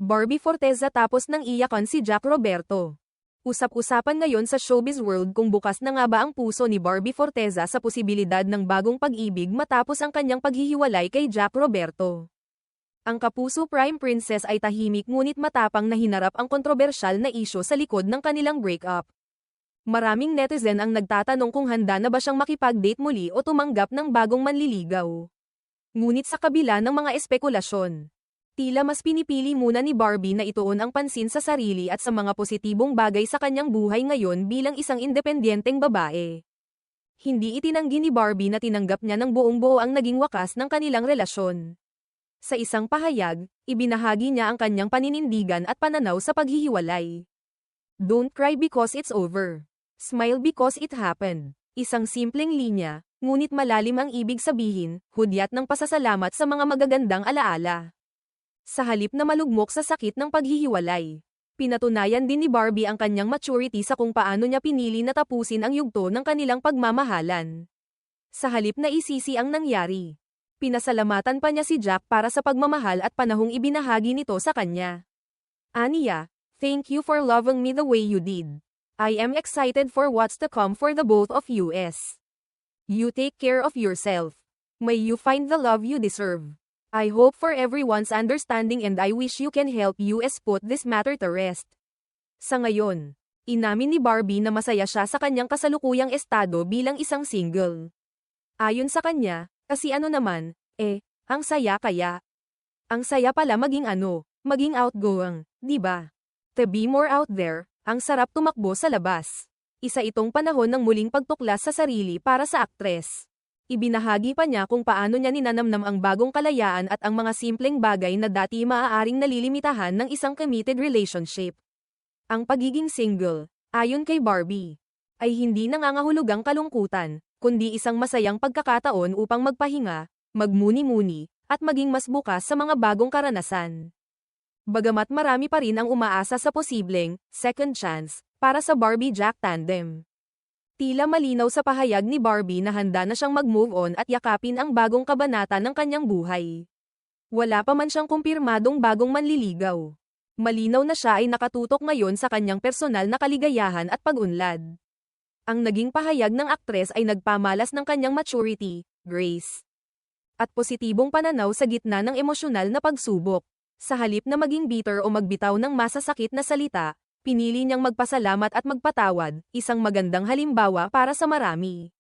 Barbie Forteza tapos nang iyakan si Jack Roberto. Usap-usapan ngayon sa showbiz world kung bukas na nga ba ang puso ni Barbie Forteza sa posibilidad ng bagong pag-ibig matapos ang kanyang paghihiwalay kay Jack Roberto. Ang kapuso Prime Princess ay tahimik ngunit matapang na hinarap ang kontrobersyal na isyu sa likod ng kanilang breakup. Maraming netizen ang nagtatanong kung handa na ba siyang makipag-date muli o tumanggap ng bagong manliligaw. Ngunit sa kabila ng mga espekulasyon, tila mas pinipili muna ni Barbie na ituon ang pansin sa sarili at sa mga positibong bagay sa kanyang buhay ngayon bilang isang independenteng babae. Hindi itinanggi ni Barbie na tinanggap niya ng buong-buo ang naging wakas ng kanilang relasyon. Sa isang pahayag, ibinahagi niya ang kanyang paninindigan at pananaw sa paghihiwalay. Don't cry because it's over. Smile because it happened. Isang simpleng linya, ngunit malalim ang ibig sabihin, hudyat ng pasasalamat sa mga magagandang alaala. Sa halip na malugmok sa sakit ng paghihiwalay, pinatunayan din ni Barbie ang kanyang maturity sa kung paano niya pinili na tapusin ang yugto ng kanilang pagmamahalan. Sa halip na isisi ang nangyari, pinasalamatan pa niya si Jack para sa pagmamahal at panahong ibinahagi nito sa kanya. Aniya, thank you for loving me the way you did. I am excited for what's to come for the both of us. You take care of yourself. May you find the love you deserve. I hope for everyone's understanding and I wish you can help us put this matter to rest. Sa ngayon, inamin ni Barbie na masaya siya sa kanyang kasalukuyang estado bilang isang single. Ayon sa kanya, kasi ano naman, ang saya kaya. Ang saya pala maging outgoing, di ba? To be more out there, ang sarap tumakbo sa labas. Isa itong panahon ng muling pagtuklas sa sarili para sa aktres. Ibinahagi pa niya kung paano niya ninanamnam ang bagong kalayaan at ang mga simpleng bagay na dati maaaring nalilimitahan ng isang committed relationship. Ang pagiging single, ayon kay Barbie, ay hindi nangangahulugang kalungkutan, kundi isang masayang pagkakataon upang magpahinga, magmuni-muni, at maging mas bukas sa mga bagong karanasan. Bagamat marami pa rin ang umaasa sa posibleng second chance para sa Barbie-Jack tandem. Tila malinaw sa pahayag ni Barbie na handa na siyang mag-move on at yakapin ang bagong kabanata ng kanyang buhay. Wala pa man siyang kumpirmadong bagong manliligaw. Malinaw na siya ay nakatutok ngayon sa kanyang personal na kaligayahan at pag-unlad. Ang naging pahayag ng aktres ay nagpamalas ng kanyang maturity, grace, at positibong pananaw sa gitna ng emosyonal na pagsubok. Sa halip na maging bitter o magbitaw ng masasakit na salita, pinili niyang magpasalamat at magpatawad, isang magandang halimbawa para sa marami.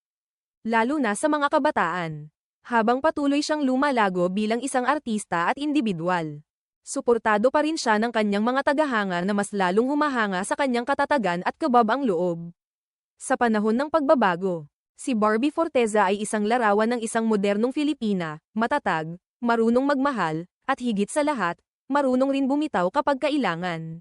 Lalo na sa mga kabataan. Habang patuloy siyang lumalago bilang isang artista at individual. Suportado pa rin siya ng kanyang mga tagahanga na mas lalong humahanga sa kanyang katatagan at kabab ang loob. Sa panahon ng pagbabago, si Barbie Forteza ay isang larawan ng isang modernong Filipina, matatag, marunong magmahal, at higit sa lahat, marunong rin bumitaw kapag kailangan.